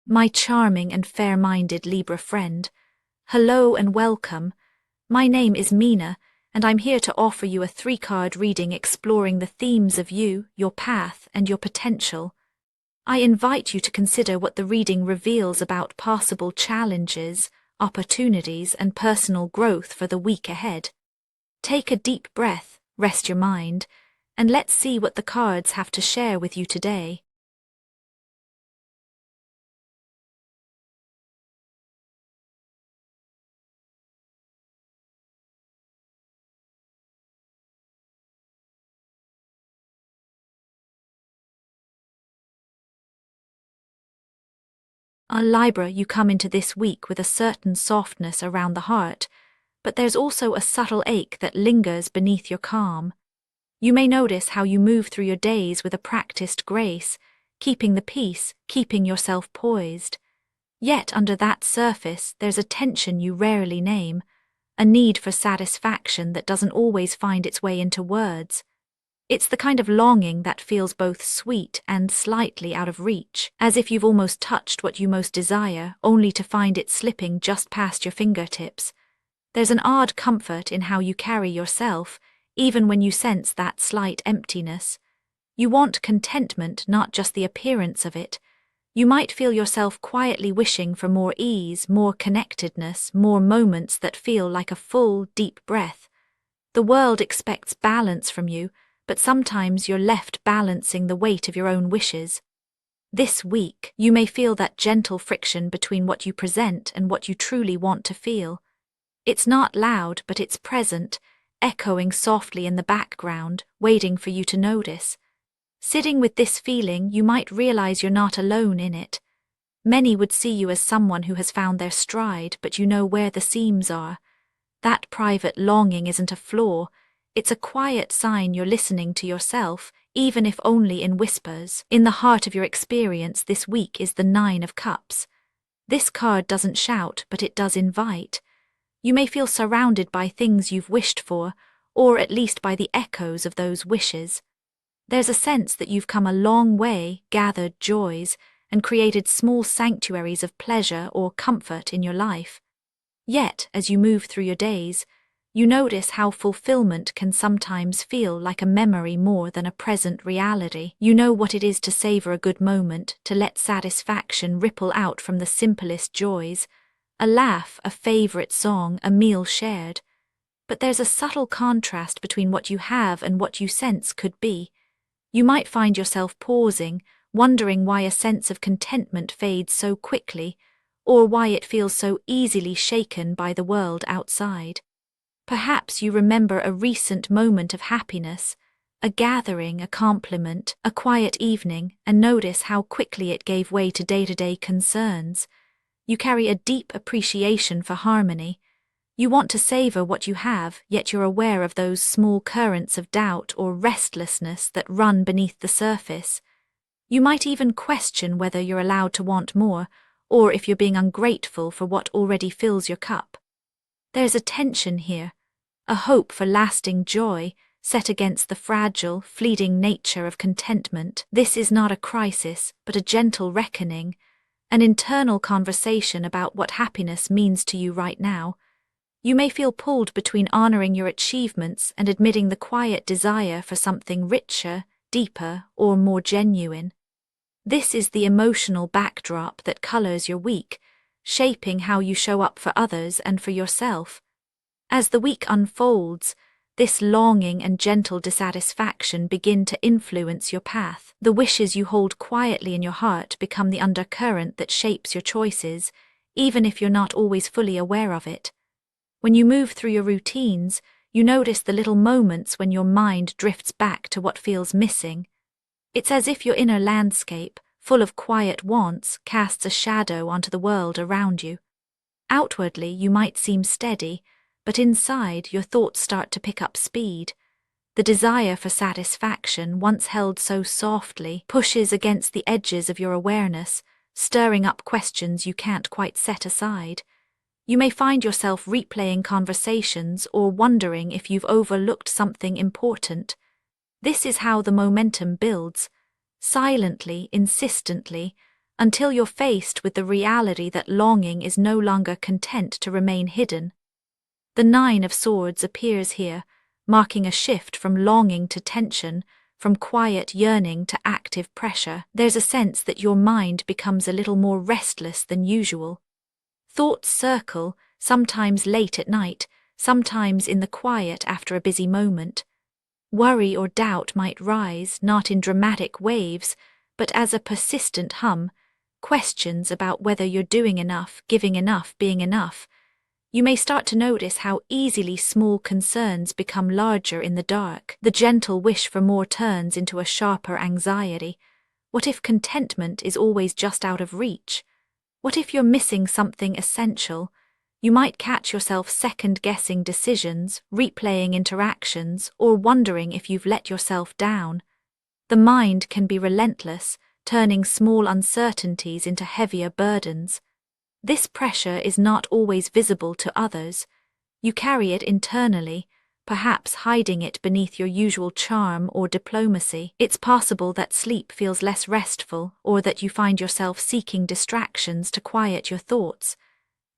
My charming and fair-minded Libra friend, hello and welcome. My name is Mina, and I'm here to offer you a 3-card reading exploring the themes of you, your path, and your potential. I invite you to consider what the reading reveals about possible challenges, opportunities, and personal growth for the week ahead. Take a deep breath, rest your mind, and let's see what the cards have to share with you today. Libra, you come into this week with a certain softness around the heart, but there's also a subtle ache that lingers beneath your calm. You may notice how you move through your days with a practiced grace, keeping the peace, keeping yourself poised. Yet under that surface there's a tension you rarely name, a need for satisfaction that doesn't always find its way into words. It's the kind of longing that feels both sweet and slightly out of reach, as if you've almost touched what you most desire, only to find it slipping just past your fingertips. There's an odd comfort in how you carry yourself, even when you sense that slight emptiness. You want contentment, not just the appearance of it. You might feel yourself quietly wishing for more ease, more connectedness, more moments that feel like a full, deep breath. The world expects balance from you, but sometimes you're left balancing the weight of your own wishes. This week, you may feel that gentle friction between what you present and what you truly want to feel. It's not loud, but it's present, echoing softly in the background, waiting for you to notice. Sitting with this feeling, you might realize you're not alone in it. Many would see you as someone who has found their stride, but you know where the seams are. That private longing isn't a flaw. It's a quiet sign you're listening to yourself, even if only in whispers. In the heart of your experience this week is the 9 of Cups. This card doesn't shout, but it does invite. You may feel surrounded by things you've wished for, or at least by the echoes of those wishes. There's a sense that you've come a long way, gathered joys, and created small sanctuaries of pleasure or comfort in your life. Yet, as you move through your days, you notice how fulfillment can sometimes feel like a memory more than a present reality. You know what it is to savor a good moment, to let satisfaction ripple out from the simplest joys, a laugh, a favorite song, a meal shared. But there's a subtle contrast between what you have and what you sense could be. You might find yourself pausing, wondering why a sense of contentment fades so quickly, or why it feels so easily shaken by the world outside. Perhaps you remember a recent moment of happiness, a gathering, a compliment, a quiet evening, and notice how quickly it gave way to day-to-day concerns. You carry a deep appreciation for harmony. You want to savor what you have, yet you're aware of those small currents of doubt or restlessness that run beneath the surface. You might even question whether you're allowed to want more, or if you're being ungrateful for what already fills your cup. There's a tension here, a hope for lasting joy, set against the fragile, fleeting nature of contentment. This is not a crisis, but a gentle reckoning, an internal conversation about what happiness means to you right now. You may feel pulled between honoring your achievements and admitting the quiet desire for something richer, deeper, or more genuine. This is the emotional backdrop that colors your week, shaping how you show up for others and for yourself. As the week unfolds, this longing and gentle dissatisfaction begin to influence your path. The wishes you hold quietly in your heart become the undercurrent that shapes your choices, even if you're not always fully aware of it. When you move through your routines, you notice the little moments when your mind drifts back to what feels missing. It's as if your inner landscape, full of quiet wants, casts a shadow onto the world around you. Outwardly, you might seem steady, but inside, your thoughts start to pick up speed. The desire for satisfaction, once held so softly, pushes against the edges of your awareness, stirring up questions you can't quite set aside. You may find yourself replaying conversations or wondering if you've overlooked something important. This is how the momentum builds. Silently, insistently, until you're faced with the reality that longing is no longer content to remain hidden. The Nine of Swords appears here, marking a shift from longing to tension, from quiet yearning to active pressure. There's a sense that your mind becomes a little more restless than usual. Thoughts circle, sometimes late at night, sometimes in the quiet after a busy moment. Worry or doubt might rise, not in dramatic waves, but as a persistent hum, questions about whether you're doing enough, giving enough, being enough. You may start to notice how easily small concerns become larger in the dark. The gentle wish for more turns into a sharper anxiety. What if contentment is always just out of reach? What if you're missing something essential? You might catch yourself second-guessing decisions, replaying interactions, or wondering if you've let yourself down. The mind can be relentless, turning small uncertainties into heavier burdens. This pressure is not always visible to others. You carry it internally, perhaps hiding it beneath your usual charm or diplomacy. It's possible that sleep feels less restful, or that you find yourself seeking distractions to quiet your thoughts.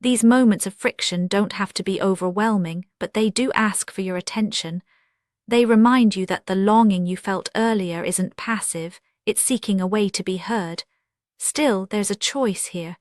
These moments of friction don't have to be overwhelming, but they do ask for your attention. They remind you that the longing you felt earlier isn't passive, it's seeking a way to be heard. Still, there's a choice here.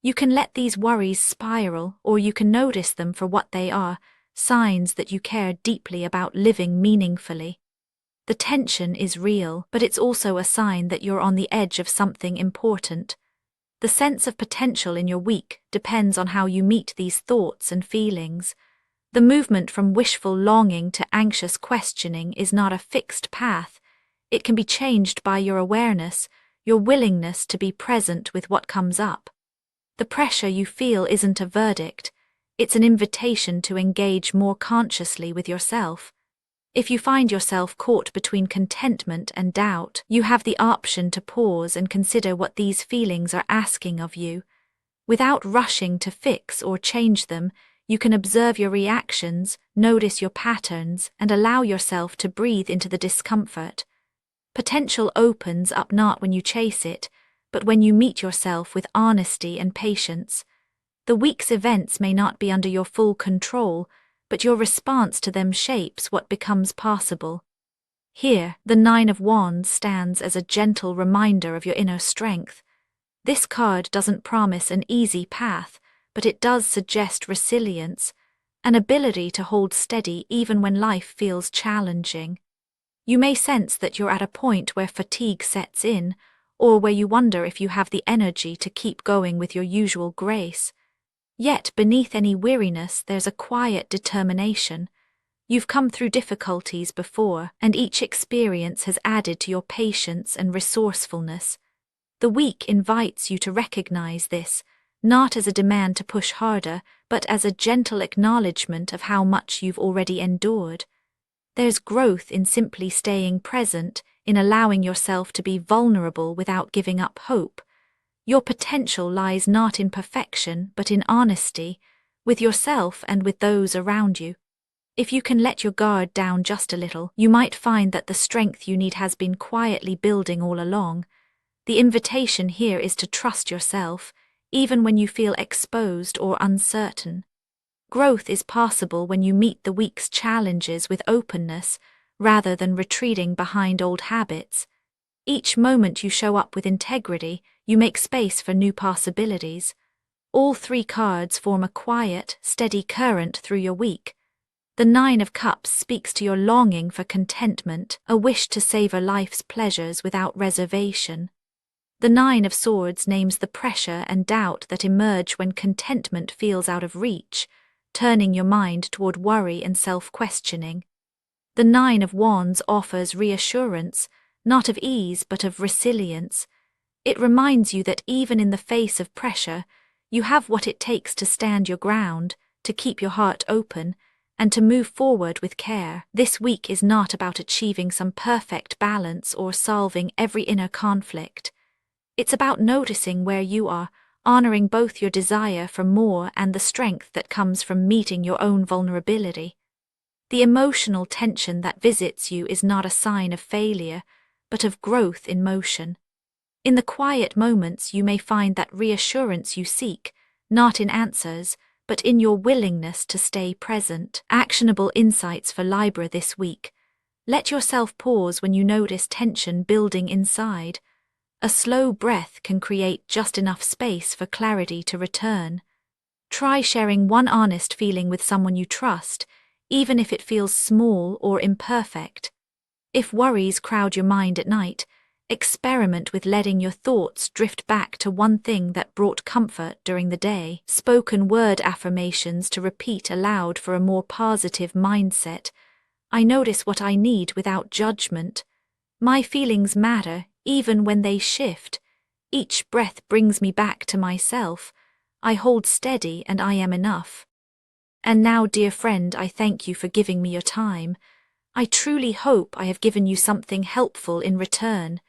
You can let these worries spiral, or you can notice them for what they are, signs that you care deeply about living meaningfully. The tension is real, but it's also a sign that you're on the edge of something important. The sense of potential in your week depends on how you meet these thoughts and feelings. The movement from wishful longing to anxious questioning is not a fixed path. It can be changed by your awareness, your willingness to be present with what comes up. The pressure you feel isn't a verdict. It's an invitation to engage more consciously with yourself. If you find yourself caught between contentment and doubt, you have the option to pause and consider what these feelings are asking of you. Without rushing to fix or change them, you can observe your reactions, notice your patterns, and allow yourself to breathe into the discomfort. Potential opens up not when you chase it, but when you meet yourself with honesty and patience. The week's events may not be under your full control, but your response to them shapes what becomes possible. Here, the Nine of Wands stands as a gentle reminder of your inner strength. This card doesn't promise an easy path, but it does suggest resilience, an ability to hold steady even when life feels challenging. You may sense that you're at a point where fatigue sets in, or where you wonder if you have the energy to keep going with your usual grace. Yet beneath any weariness there's a quiet determination. You've come through difficulties before, and each experience has added to your patience and resourcefulness. The week invites you to recognize this, not as a demand to push harder, but as a gentle acknowledgement of how much you've already endured. There's growth in simply staying present, in allowing yourself to be vulnerable without giving up hope. Your potential lies not in perfection, but in honesty, with yourself and with those around you. If you can let your guard down just a little, you might find that the strength you need has been quietly building all along. The invitation here is to trust yourself, even when you feel exposed or uncertain. Growth is possible when you meet the week's challenges with openness, rather than retreating behind old habits. Each moment you show up with integrity, you make space for new possibilities. All three cards form a quiet, steady current through your week. The Nine of Cups speaks to your longing for contentment, a wish to savor life's pleasures without reservation. The Nine of Swords names the pressure and doubt that emerge when contentment feels out of reach, turning your mind toward worry and self-questioning. The Nine of Wands offers reassurance, not of ease but of resilience. It reminds you that even in the face of pressure, you have what it takes to stand your ground, to keep your heart open, and to move forward with care. This week is not about achieving some perfect balance or solving every inner conflict. It's about noticing where you are, honoring both your desire for more and the strength that comes from meeting your own vulnerability. The emotional tension that visits you is not a sign of failure, but of growth in motion. In the quiet moments, you may find that reassurance you seek, not in answers, but in your willingness to stay present. Actionable insights for Libra this week. Let yourself pause when you notice tension building inside. A slow breath can create just enough space for clarity to return. Try sharing one honest feeling with someone you trust, even if it feels small or imperfect. If worries crowd your mind at night, experiment with letting your thoughts drift back to one thing that brought comfort during the day. Spoken word affirmations to repeat aloud for a more positive mindset. I notice what I need without judgment. My feelings matter even when they shift. Each breath brings me back to myself. I hold steady and I am enough. And now, dear friend, I thank you for giving me your time. I truly hope I have given you something helpful in return.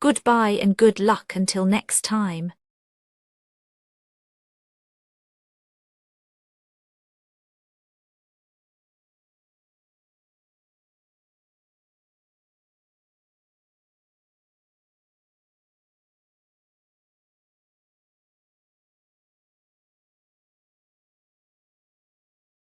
Goodbye and good luck until next time.